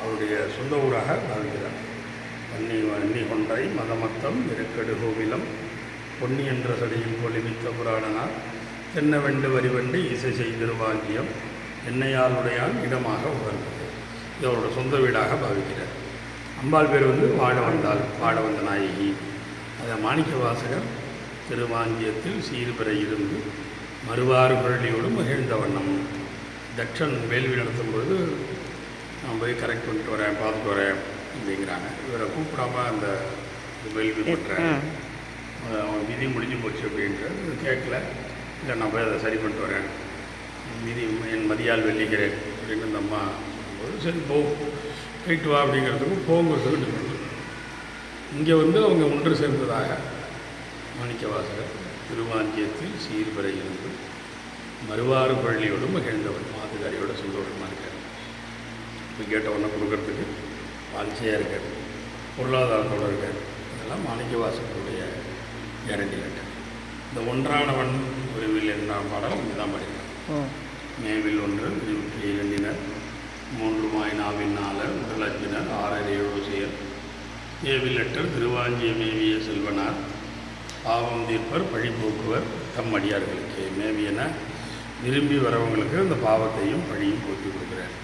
அவருடைய சொந்த ஊராக பாவிக்கிறார். வன்னி கொன்றை மதமத்தம் இருக்கடு கோவிலம் பொன்னி என்ற சடியில் பொலிமித்த புராணனார் தென்னவெண்டு வரிவண்டு இசை செய்திருவாங்கியம் என்னையாளுடையான் இடமாக உகர்ந்தது. இது அவரோட சொந்த வீடாக பாவிக்கிறார். அம்பாள் பேர் வாழ வந்த நாயகி. அதை மாணிக்க வாசகர் திருவாங்கியத்தில் சீர்பெற இருந்து மறுவாறு புரளியோடு மகிழ்ந்த வண்ணம். தட்சன் வேள்வி நடத்தும் பொழுது நான் போய் கரெக்ட் பண்ணிட்டு வரேன், பார்த்துட்டு வரேன் அப்படிங்கிறாங்க. இவரை கூப்பிடாம அந்த வேள்வி பண்ணுறேன், அவன் விதி முடிஞ்சு போச்சு அப்படின்றது கேட்கல. இல்லை நான் போய் அதை சரி பண்ணிட்டு வரேன், விதி என் மதியால் வெள்ளிக்கிறேன் அப்படின்னு அந்த அம்மா போது சரி போயிட்டு வா அப்படிங்கிறதுக்கும் போங்கிறதுக்கு டிஃப்ரெண்ட். இங்கே அவங்க ஒன்று சேர்ந்ததாக மாணிக்க வாசகர் திருவாங்கியத்தில் சீர்பெற இருந்து மறுவாறு பள்ளியோடு மகிழ்ந்தவன் மாதுகாரியோட சந்தோஷமாக இருக்கார். இப்போ கேட்டவொன்னே கொடுக்கறதுக்கு வாஞ்சியாக இருக்கார், பொருளாதாரத்தோடு இருக்கார். இதெல்லாம் மாணிக்க வாசகருடைய கேரண்டி லெட்டர். இந்த ஒன்றானவன் உருவில் என்றாம் பாடல் இங்கே தான் படிக்கிறான். மேவில் ஒன்று விரிவுற்று இரண்டினர் மூன்றுமாய் நாவின் நாலர் முதலச்சினர் ஆறரையோடு செயல் ஏவில் லெட்டர் திருவாஞ்சிய மேவிய செல்வனார் பாவம் தீர்ப்பர் பழி போக்குவர் தம் அடியார்களுக்கு. மேவியன விரும்பி வரவங்களுக்கு அந்த பாவத்தையும் பழியும் போக்கி கொடுக்குறார்.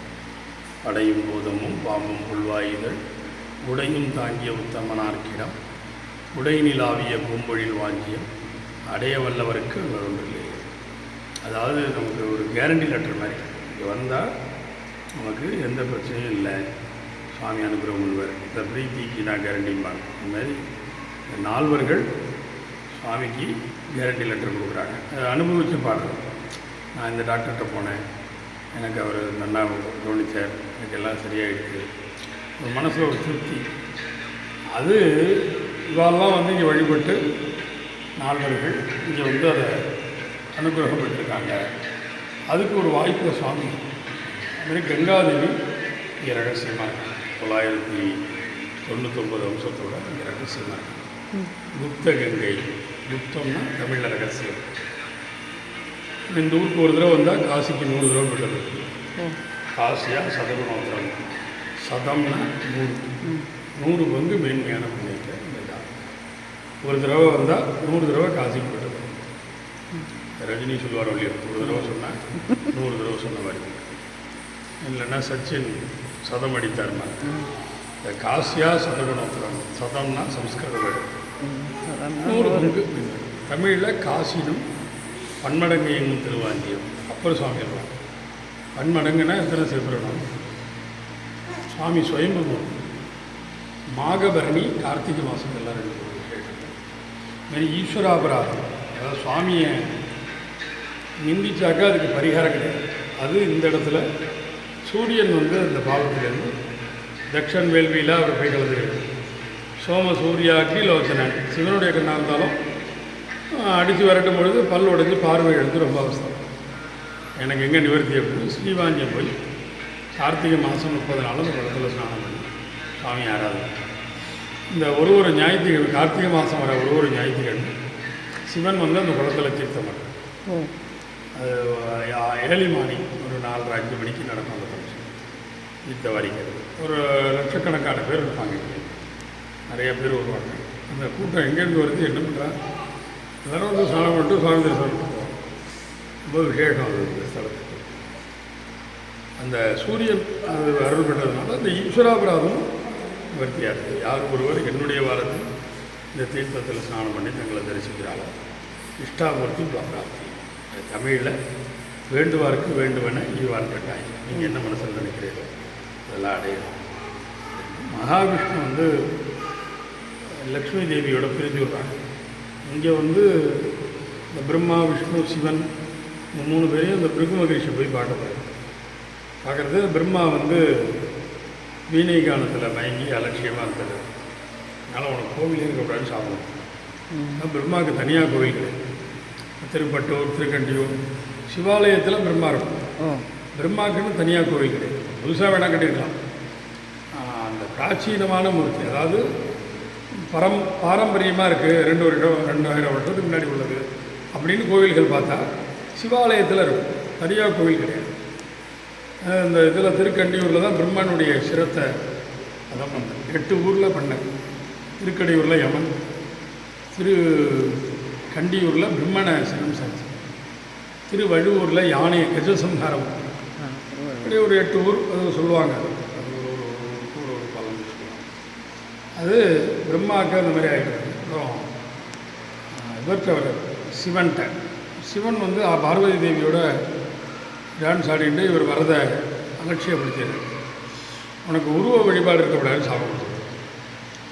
படையும் பூதமும் பாம்பும் புல்வாயுதல் உடையும் தாங்கிய உத்தமனார்க்கிடம் உடை நிலாவிய பூம்பொழில் வாங்கியம் அடைய வல்லவருக்கு அங்கே ஒன்றில்லை. அதாவது நமக்கு ஒரு கேரண்டி லெட்டர் மாதிரி. இங்கே வந்தால் நமக்கு எந்த பிரச்சனையும் இல்லை, சுவாமி அனுகிரகம் உள்ளவர், இந்த பிரீத்திக்கு நான் கேரண்டிம்பாங்க. இந்த மாதிரி இந்த நால்வர்கள் சுவாமிக்கு கேரண்டி லெட்டர் கொடுக்குறாங்க. அனுபவித்து பாடுறோம். நான் இந்த டாக்டர்கிட்ட போனேன், எனக்கு அவர் நல்லா கவனித்தார், எனக்கு எல்லாம் சரியாயிடுச்சு, ஒரு மனசில் ஒரு திருப்தி. அது இவாளெலாம் இங்கே வழிபட்டு நால்வர்கள் இங்கே அதை அனுகிரகம் பெற்றிருக்காங்க. அதுக்கு ஒரு வாய்ப்பு சுவாமி. அதுமாதிரி கங்காதேவி இங்கே ரகசியமாக இருக்காங்க. 999 அம்சத்தோடு இங்கே ரகசியமாக இருக்காங்க. குப்த கங்கை, குப்தம்னா தமிழில் ரகசியம். இந்த ஊருக்கு ஒரு தடவை வந்தால் காசிக்கு 100 தடவை போட்டது. காசியாக சதகுணோத்திரம், சதம்னா 100 பங்கு மேன்மையான புண்ணியத்தை இதுதான். ஒரு தடவை வந்தால் 100 தடவை காசிக்கு போட்டது. ரஜினி சொல்வார் இல்லையோ, ஒரு தடவை சொன்னால் 100 தடவை சொன்ன மாதிரி. இல்லைன்னா சச்சின் சதம் அடித்தார்மா. இந்த காசியாக சதகுணோத்திரம், சதம்னா சம்ஸ்கிருத வேர்டு, 100 பங்கு. தமிழில் காசினும் பன்மடங்கு எங்கும் திருவாங்கியம். அப்புறம் சுவாமி எல்லாம் பன்மடங்குன்னா எத்தனை சேர்த்துடணும்? சுவாமி சுயம்பு மாகபரணி கார்த்திகை மாதம் எல்லாம் 2 விசேஷம். இதுமாதிரி ஈஸ்வராபராதம், அதாவது சுவாமியை நிந்திச்சாக்கா அதுக்கு பரிகாரம் கிடையாது. அது இந்த இடத்துல சூரியன் அந்த பாவத்திலேருந்து தக்ஷன் வேள்வியில் அவர் போய் கலந்துருக்கார். சோம சூர்யாக்கி லோச்சனன், சிவனுடைய கண்ணாக இருந்தாலும் அடித்து விரட்டும் பொழுது பல் உடைஞ்சு பார்வை எழுந்து ரொம்ப அவசரம். எனக்கு எங்கே நிவர்த்தி அப்படின்னு ஸ்ரீவாஞ்சியம் போய் கார்த்திகை மாதம் 30 நாள் அந்த குளத்தில் ஸ்நானம் பண்ணி சுவாமி ஆராதனை. இந்த ஒரு ஞாயிற்றுக்கிழமை, கார்த்திகை மாதம் வர ஒரு ஞாயிற்றுக்கிழமை சிவன் அந்த குளத்தில் தீர்த்தம் பண்ணுறார். அது ஏழி மாணி ஒரு 4:30-5 மணிக்கு நடக்கும் அந்த ஃபங்க்ஷன். தீர்த்த வாரிக்கிறது ஒரு லட்சக்கணக்கான பேர் இருப்பாங்க. நிறைய பேர் வருவாங்க. அந்த கூட்டம் எங்கேருந்து வருது, என்ன பண்ணுறாங்க, எல்லோரும் ஸ்நானம் பண்ணிட்டு சுவாமி தரிசனம் பண்ணுவோம். ரொம்ப விசேஷம் அது இந்த ஸ்தலத்துக்கு. அந்த சூரியன் அது அருள் பெற்றதுனால அந்த ஈஸ்வராபராதம் நிவர்த்தியாக இருக்குது. யார் ஒருவர் என்னுடைய வாரத்தில் இந்த தீர்த்தத்தில் ஸ்நானம் பண்ணி தங்களை தரிசிக்கிறாரோ இஷ்டாமூர்த்தி பிராப்தி. தமிழில் வேண்டுவாருக்கு வேண்டுவன ஈவான் கட்டாய். நீங்கள் என்ன மனசில் நினைக்கிறீர்களோ அதெல்லாம் அடையணும். மகாவிஷ்ணு லக்ஷ்மி தேவியோட பிரிஞ்சு விடுறாங்க. இங்கே இந்த பிரம்மா விஷ்ணு சிவன் இந்த 3 பேரையும் இந்த பிருகு மகரிஷி போய் பார்க்குறது. பிரம்மா வீணை காலத்தில் மயங்கி அலட்சியமாக இருந்தது. அதனால் உனக்கு கோவிலே இருக்கக்கூடாதுன்னு சாப்பிடணும். பிரம்மாவுக்கு தனியாக கோவில் கிடையாது. திருப்பட்டூர், திருக்கண்டியூர் சிவாலயத்தில் பிரம்மா இருக்கும். பிரம்மாவுக்குன்னு தனியாக கோவில் கிடையாது. புதுசாக வேணால் கட்டியிருக்கலாம். அந்த பிராச்சீனமான மூர்த்தி, அதாவது பாரம்பரியமாக இருக்குது, 2000 வருஷத்துக்கு முன்னாடி உள்ளது அப்படின்னு கோவில்கள் பார்த்தா சிவாலயத்தில் இருக்கும். தனியாக கோவில் கிடையாது. இந்த இதில் திருக்கண்டியூரில் தான் பிரம்மனுடைய சிரத்தை அதான் பண்ணேன். 8 ஊரில் பண்ணேன். திருக்கடியூரில் யமன், திரு கண்டியூரில் பிரம்மனை சிரம் சாட்சி, திருவழுவூரில் யானை கஜசம்ஹாரம், அப்படி ஒரு 8 ஊர் அது சொல்லுவாங்க. அது ஒரு பலன் சொல்லுவாங்க. அது பிரம்மாவுக்கு அந்த மாதிரி ஆகிடுது. அப்புறம் இவர்கிட்ட வர சிவன்கிட்ட, சிவன் வந்து பார்வதி தேவியோட டான்ஸ் ஆடிட்டு இவர் வரதை அலட்சியப்படுத்தியது. உனக்கு உருவ வழிபாடு இருக்கக்கூடாது சாப்பிடுறது.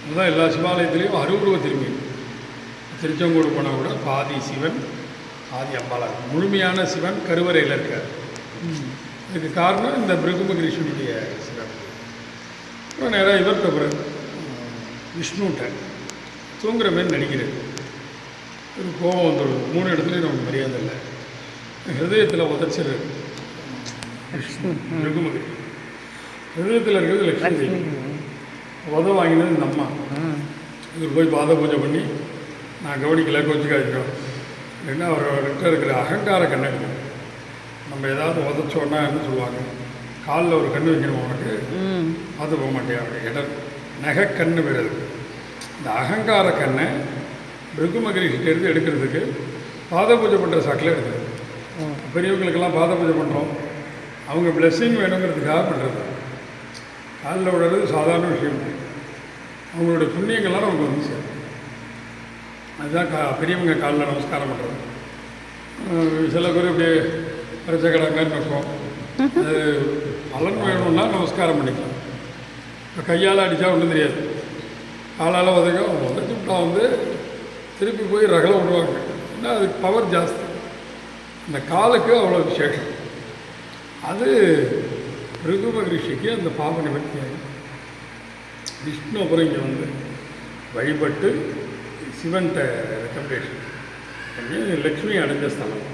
அதுதான் எல்லா சிவாலயத்துலேயும் அருவுருவ திரும்பி. திருச்செங்கோடு போனால் கூட பாதி சிவன் பாதி அம்பாளாக இருக்கும். முழுமையான சிவன் கருவறையில் இருக்கார். இதுக்கு காரணம் இந்த பிருகுமகிரீஷனுடைய சிவன். அப்புறம் நேராக இவர்கிட்ட பிறகு விஷ்ணுகிட்ட தூங்குற மாதிரி நடிக்கிறது. ஒரு கோபம் வந்துடுது. 3 இடத்துலையும் நமக்கு மரியாதை இல்லை. ஹிருதயத்தில் உதச்சிடுறது பிருகுமகிரி. ஹிருதயத்தில் இருக்கிறது லட்சுமி தேவி. வாங்கினது இந்த அம்மா. இவர் போய் பாத பூஜை பண்ணி நான் கவனிக்கலை, கோச்சிக்காதிக்கிறோம். ஏன்னா அவர்கிட்ட இருக்கிற அகங்கார கண்ணை எடுக்கணும். நம்ம ஏதாவது உதச்சோன்னா என்ன சொல்லுவாங்க, காலில் ஒரு கண்ணு வைக்கணும், உனக்கு பார்த்து போக மாட்டேன் அப்படி இடம் நகைக்கண்ணு வருது. இந்த அகங்கார கண்ணை பிருகுமகிரிகிட்டேருந்து எடுக்கிறதுக்கு பாத பூஜை பண்ணுற சாக்கில் எடுக்கிறது. பெரியவங்களுக்கெல்லாம் பாத பூஜை பண்ணுறோம், அவங்க பிளெஸ்ஸிங் வேணுங்கிறதுக்காக பண்ணுறது. காலில் விடுறது சாதாரண விஷயம். அவங்களுடைய புண்ணியங்கள்லாம் நமக்கு வந்து சேரும். அதுதான் பெரியவங்க காலில் நமஸ்காரம் பண்ணுறது. சில பேர் இப்படி பிரச்சக்கடாங்கன்னு இருக்கும். அது பலன் வேணும்னா நமஸ்காரம் பண்ணிக்கலாம். இப்போ கையால் அடித்தா ஒன்றும் தெரியாது. காலால் உதச்சுட்டா வந்து திருப்பி போய் ரகலை விடுவாங்க. ஏன்னா அதுக்கு பவர் ஜாஸ்தி. அந்த காலுக்கு அவ்வளோ விசேஷம். அது பிருகுமகிரிஷிக்கு அந்த பாப நிவர்த்தி. விஷ்ணு அப்புறம் இங்கே வந்து வழிபட்டு சிவன்கிட்ட ரெக்கமெண்டேஷன் பண்ணி லக்ஷ்மி அடைஞ்ச ஸ்தலம்.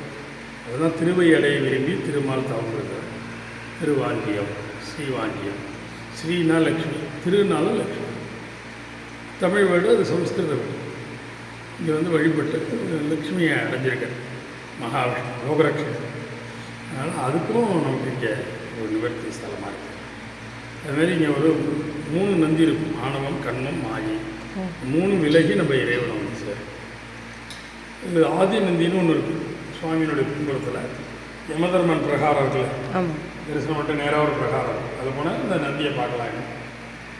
அதுதான் திருவை அடைய விரும்பி திருமால் தவங்கிறது. திருவாங்கியம், ஸ்ரீவாங்கியம். ஸ்ரீனா லக்ஷ்மி, திருநாளும் லக்ஷ்மி. தமிழ் வேர்டு, அது சம்ஸ்கிருத வேர்டு. இங்கே வந்து வழிபட்டு லக்ஷ்மியை அடைஞ்சிருக்கார் மகாவிஷ்ணு லோகரட்சகர். அதனால் அதுக்கும் நமக்கு இங்கே ஒரு நிவர்த்தி ஸ்தலமாக இருக்குது. அதுமாரி இங்கே ஒரு 3 நந்தி இருக்கும். ஆணவம், கண்மம், மாயை. 3 விலகி நம்ம இறைவனை வந்து சார். இது ஆதி நந்தின்னு ஒன்று இருக்குது சுவாமியினுடைய பின்புறத்தில். யமதர்மன் பிரகாரம் இருக்குல்ல, தரிசனம் மட்டும் நேராக ஒரு பிரகாரம் இருக்குது. அது போனால் இந்த நந்தியை பார்க்கலாம்.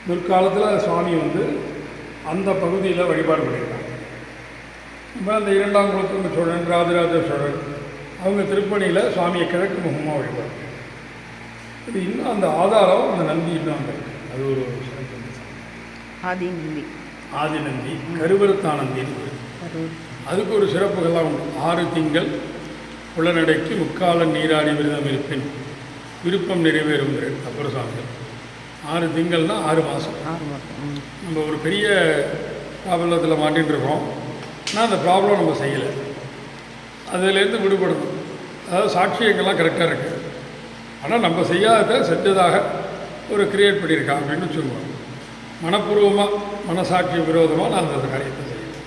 முற்காலத்தில் சுவாமி வந்து அந்த பகுதியில் வழிபாடு பண்ணியிருக்காங்க. இப்போ அந்த 2ஆம் குலோத்துங்க சோழன், ராஜராஜ சோழன், அவங்க திருப்பணியில் சுவாமியை கிழக்கு முகமாக வழிபாடு. இது இன்னும் அந்த ஆதாரம் அந்த நந்தி இன்னும் அங்கே இருக்குது. அது ஒரு ஆதி நந்தி. ஆதி நந்தி கருவருத்தானந்தின்னு அதுக்கு ஒரு சிறப்புகள்லாம் உண்டு. 6 திங்கள் புலனடைக்கு முக்கால நீராடி விரதம் இருப்பின் விருப்பம் நிறைவேறுங்கிற அப்புறம் சாமிகள். 6 திங்கள்னால் 6 மாதம். நம்ம ஒரு பெரிய ப்ராப்ளத்தில் மாட்டின்னு இருக்கோம். ஆனால் அந்த ப்ராப்ளம் நம்ம செய்யலை. அதிலேருந்து விடுபடணும். அதாவது சாட்சியங்கள்லாம் கரெக்டாக இருக்குது. ஆனால் நம்ம செய்யாத செஞ்சதாக ஒரு கிரியேட் பண்ணியிருக்கா அப்படின்னு சொல்லுவாங்க. மனப்பூர்வமாக மனசாட்சி விரோதமாக நான் அந்த காரியத்தை செய்யணும்.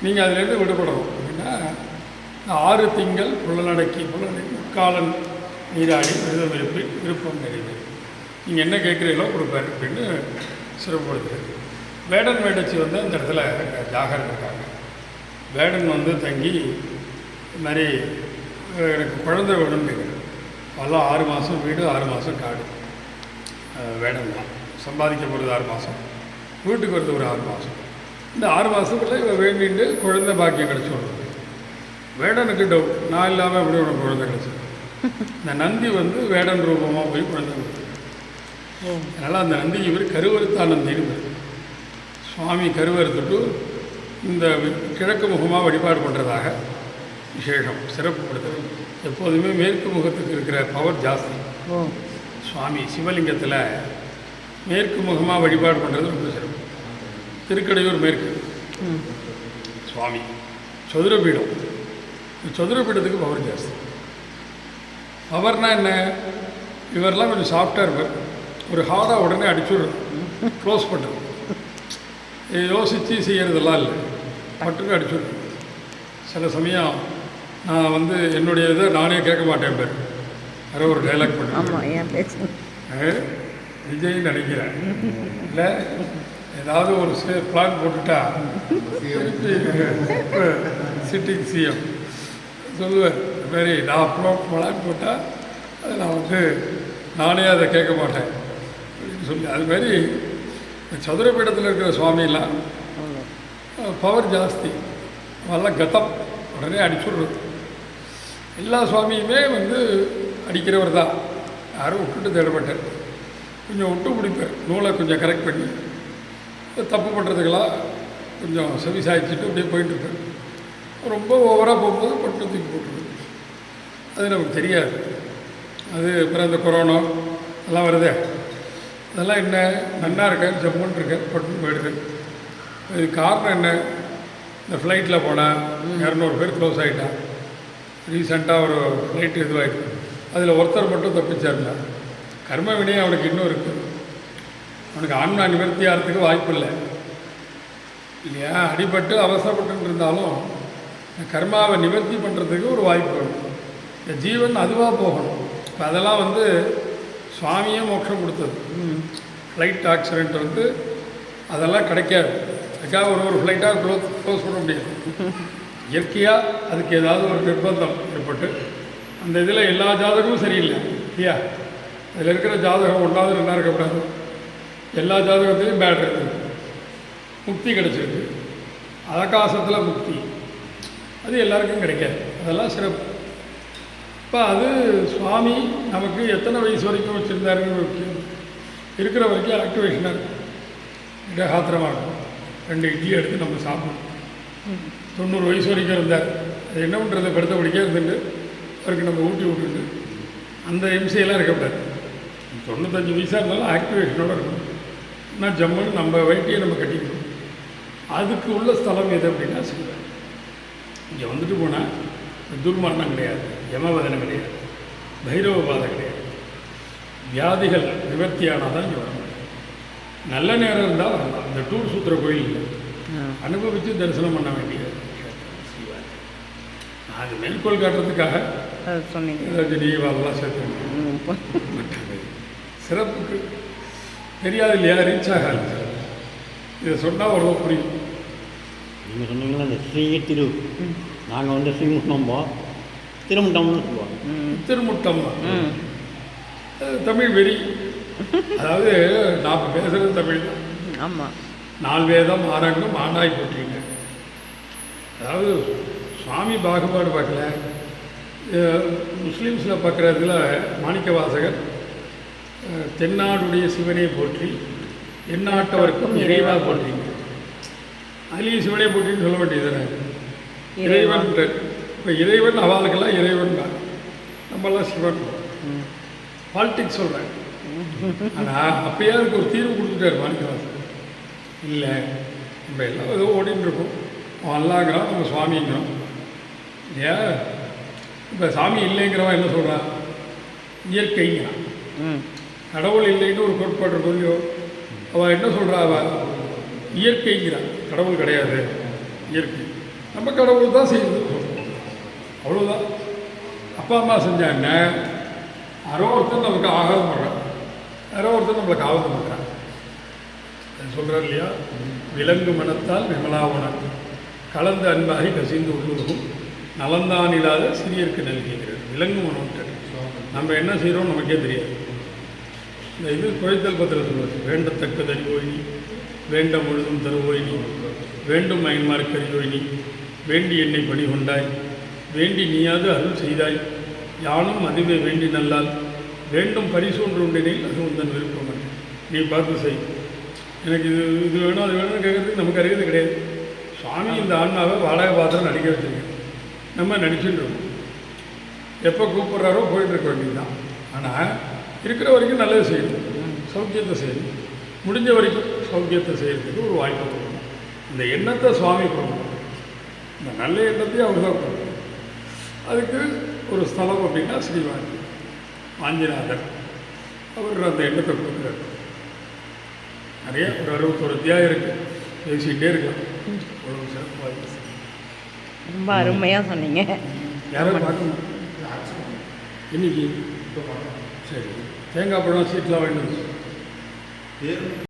நீங்கள் அதிலேருந்து விடுபடணும் அப்படின்னா 6 திங்கள் புலனடக்கி முக்காலன் நீராடி விரதம் இருப்பி விருப்பம் நிறைவேறும். நீங்கள் என்ன கேட்குறீங்களோ கொடுப்பார் அப்படின்னு சிறப்படுத்துறது. வேடன் வேடச்சி வந்து அந்த இடத்துல ஜாகரம் இருக்காங்க. வேடன் வந்து தங்கி இது மாதிரி எனக்கு குழந்தை வேணும்னு கேட்குறேன். பல 6 மாதம் வீடு, 6 மாதம் காடு. வேடன் தான் சம்பாதிக்க போகிறது 6 மாதம், வீட்டுக்கு வருது ஒரு 6 மாதம். இந்த 6 மாதத்துக்குள்ளே இவன் வேண்டிட்டு குழந்தை பாக்கியம் கிடச்சி விடுறது. வேடனுக்கு டவுட், நான் இல்லாமல் எப்படி உனக்கு குழந்தை கிடச்சி. இந்த நந்தி வந்து வேடன் ரூபமாக போய் குழந்தை கொடுத்து. அதனால் அந்த நந்தி இவர் கருவறுத்தானந்தின்னு சுவாமி கருவறுத்துட்டு இந்த கிழக்கு முகமாக வழிபாடு பண்ணுறதாக விசேஷம் சிறப்புப்படுத்துறது. எப்போதுமே மேற்கு முகத்துக்கு இருக்கிற பவர் ஜாஸ்தி. சுவாமி சிவலிங்கத்தில் மேற்கு முகமாக வழிபாடு பண்ணுறது ரொம்ப சிறப்பு. திருக்கடையூர் மேற்கு சுவாமி சதுரபீடம். சதுரபீடத்துக்கு பவர் ஜாஸ்தி. பவர்னால் என்ன, இவரெல்லாம் கொஞ்சம் சாஃப்டாக இருப்பார். ஒரு ஹார்டாக உடனே அடிச்சுடுறது, க்ளோஸ் பண்ணுறது, யோசித்து செய்கிறதெல்லாம் இல்லை, மட்டுமே அடிச்சுடுறது. சில சமயம் நான் வந்து என்னுடைய இதை நானே கேட்க மாட்டேன் பேர். யாரோ ஒரு டைலாக் பண்ண ஆமாம், என் பேச்சு விஜய் நினைக்கிறேன். இல்லை ஏதாவது ஒரு பிளான் போட்டுட்டா சிட்டிங் சிஎம் சொல்லுவேன், இந்த மாதிரி நான் பிளான் போட்டால் அதை நான் நானே அதை கேட்க மாட்டேன் அப்படின்னு சொல்லி. அதுமாரி சதுரபீடத்தில் இருக்கிற சுவாமிலாம் பவர் ஜாஸ்தி, அதெல்லாம் கதம் உடனே அடிச்சுடுறது. எல்லா சுவாமியுமே அடிக்கிறவர் தான், யாரும் விட்டுட்டு தேடப்பட்டார். கொஞ்சம் விட்டு பிடிப்பார், நூலை கொஞ்சம் கரெக்ட் பண்ணி தப்பு பண்ணுறதுக்கெல்லாம் கொஞ்சம் செவி சாய்ச்சிட்டு அப்படியே போயிட்டுருப்பார். ரொம்ப ஓவராக போகும்போது பட்டு தூக்கி போட்டுருது. அது நமக்கு தெரியாது. அது அப்புறம் இந்த கொரோனா எல்லாம் வருதே, அதெல்லாம் என்ன நன்னா இருக்கேன் ஜம்முன்னு இருக்கேன் பட்டுன்னு போயிடுது. இதுக்கு காரணம் என்ன? இந்த ஃப்ளைட்டில் போனால் 200 பேர் க்ளோஸ் ஆகிட்டான். ரீசெண்டாக ஒரு ஃப்ளைட்டு இதுவாகிட்டு அதில் ஒருத்தர் மட்டும் தப்பிச்சாருன்னா கர்ம வினையே அவனுக்கு இன்னும் இருக்குது. அவனுக்கு ஆன்மா நிவர்த்தி ஆகிறதுக்கு வாய்ப்பு இல்லை இல்லையா? அடிபட்டு அவசரப்பட்டு இருந்தாலும் கர்மாவை நிவர்த்தி பண்ணுறதுக்கு ஒரு வாய்ப்பு வேணும். இந்த ஜீவன் அதுவாக போகணும். இப்போ அதெல்லாம் சுவாமியே மோட்சம் கொடுத்தது. ஃப்ளைட் ஆக்சிடெண்ட் அதெல்லாம் கிடைக்காது. அதுக்காக ஒரு ஃப்ளைட்டாக க்ளோஸ் பண்ண முடியாது. இயற்கையாக அதுக்கு ஏதாவது ஒரு நிர்பந்தம் ஏற்பட்டு அந்த இதில் எல்லா ஜாதகமும் சரியில்லை இல்லையா? அதில் இருக்கிற ஜாதகம் ஒன்றாவது ரெண்டாவது இருக்கக்கூடாது. எல்லா ஜாதகத்துலையும் பேட் இருக்குது. முக்தி கிடைச்சிருக்கு, ஆகாசத்தில் முக்தி, அது எல்லாருக்கும் கிடைக்காது. அதெல்லாம் சிறப்பு. இப்போ அது சுவாமி நமக்கு எத்தனை வயசு வரைக்கும் வச்சுருந்தாருன்னு முக்கியம். இருக்கிற வரைக்கும் ஆக்டிவேஷனாக இருக்கும். இடகாத்திரமாக இருக்கும். 2 இட்லி எடுத்து நம்ம சாப்பிடணும். 90 வயசு வரைக்கும் இருந்தார். அது என்ன பண்ணுறது? படுத்த படிக்க இருந்துட்டு அவருக்கு நம்ம ஊட்டி விட்டுட்டு அந்த இம்சையெல்லாம் இருக்கக்கூடாது. 95 வயசாக இருந்தாலும் ஆக்டிவேஷனோடு இருக்கணும். ஆனால் ஜம்முன்னு நம்ம வயிற்றையை நம்ம கட்டிக்கணும். அதுக்கு உள்ள ஸ்தலம் எது அப்படின்னா சொல்லுவேன். இங்கே வந்துட்டு போனால் துர்மரணம் கிடையாது, யமவதனம் கிடையாது, பைரவ பாதை கிடையாது. வியாதிகள் நிவர்த்தியானால் தான் இங்கே வர முடியும். நல்ல நேரம் இருந்தால் வரலாம். இந்த டூர் சுற்றுற கோயில் இல்லை, அனுபவித்து தரிசனம் பண்ண வேண்டிய சிவாஜி. அது மேற்கோள் காட்டுறதுக்காக ரஜினி வரலாம் சேர்த்து சிறப்புக்கு தெரியாது இல்லையா? ரீச் ஆகாது. இதை சொன்னால் அவ்வளோ புரியும். நீங்கள் சொன்னீங்களா இந்த ஸ்ரீ திரு, நாங்கள் ஸ்ரீமுஷ்ணம்போம், திருமுட்டம்னு சொல்லுவோம். திருமுட்டம் தமிழ் வெறி. அதாவது நான் பேசுகிறது தமிழ் தான். ஆமாம். 4 வேதம் 6 அங்கம் ஆண்டாய் போட்டிருங்க. அதாவது சுவாமி பாகுபாடு பார்க்கல. முஸ்லீம்ஸில் பார்க்குறதுல மாணிக்க வாசகர் தென்னாடுடைய சிவனை போற்றி எந்நாட்டவருக்கும் இறைவா போற்றிங்க. அதுலேயும் சிவனை போற்றின்னு சொல்ல வேண்டியது இறைவன். இப்போ இறைவன் அவளுக்கெல்லாம் இறைவன் தான், நம்மளாம் சிவன். பாலிட்டிக்ஸ் சொல்கிறேன். ஆனால் அப்பயே அதுக்கு ஒரு தீர்வு கொடுத்துட்டார் மாணிக்கவாசகர். இல்லை, நம்ம எல்லாம் ஏதோ ஓடின்னு இருக்கோம். அவன் அல்லாங்கிறான், நம்ம சுவாமிங்கிறோம் இல்லையா? இப்போ சாமி இல்லைங்கிறவன் என்ன சொல்கிறான்? இயற்கைங்கிறான். கடவுள் இல்லைன்னு ஒரு கோட்பாடு சொல்லியோ அவள் என்ன சொல்கிறா? அவள் இயற்கைங்கிறான். கடவுள் கிடையாது, இயற்கை. நம்ம கடவுள் தான் செய்யுது, அவ்வளோதான். அப்பா அம்மா செஞ்சாங்க, யாரோ ஒருத்தர் நமக்கு ஆகாரம் பண்ணுறான், யாரோ ஒருத்தர் நம்மளுக்கு ஆபத்து பண்ணுறான். அது சொல்கிறார் இல்லையா? விலங்கு மனத்தால் விமலாவனம் கலந்த அன்பாகி கசிந்து உள்ளுருகும் நலந்தான் இல்லாத சிறியருக்கு நல்கிறார். விலங்கு மனம்ட்டு நம்ம என்ன செய்கிறோம் நமக்கே தெரியாது. இந்த இது குழைத்தல் பத்திர சொல்வது, வேண்டத்தக்கது அறிவோயினி வேண்ட முழுதும் தருவோயினி வேண்டும் அயன்மார்க்கு அறிவோயினி வேண்டி என்னை பணி கொண்டாய் வேண்டி நீயாது அருள் செய்தாய் யானும் அதுவே வேண்டி நல்லால் வேண்டும் பரிசு ஒன்று உண்டினில் அது உந்தன் விருப்பம் அல்ல. நீ பார்த்து செய். எனக்கு இது வேணும் அது வேணும்னு கேட்குறதுக்கு நமக்கு அறிவது கிடையாது. சுவாமி இந்த ஆன்மாவை வாடகை பாத்திரம் நடிக்க வச்சுருக்கேன். நம்ம நடிச்சுட்டு இருக்கோம். எப்போ கூப்பிட்றாரோ போயிட்டு இருக்க வேண்டியதுதான். ஆனால் இருக்கிற வரைக்கும் நல்லது செய்யணும், சௌக்கியத்தை செய்யணும். முடிஞ்ச வரைக்கும் சௌக்கியத்தை செய்கிறதுக்கு ஒரு வாய்ப்பு கொடுக்கணும். இந்த எண்ணத்தை சுவாமி கொடுக்கணும். இந்த நல்ல எண்ணத்தையும் அவர் தான் கொடுக்கணும். அதுக்கு ஒரு ஸ்தலம் அப்படின்னா ஸ்ரீவாஞ்சி ஆஞ்சநாதர் அவர் அந்த எண்ணத்தை கொடுக்குறாரு. நிறைய ஒரு 61 அத்தியாயம் இருக்குது, பேசிக்கிட்டே இருக்கலாம். அவ்வளோ சிறப்பாக ரொம்ப அருமையாக சொன்னீங்க. யாரும் பார்க்கணும். இன்னைக்கு சரி தேங்காய் பழம் சீட்டில் வாங்கிட்டு வந்து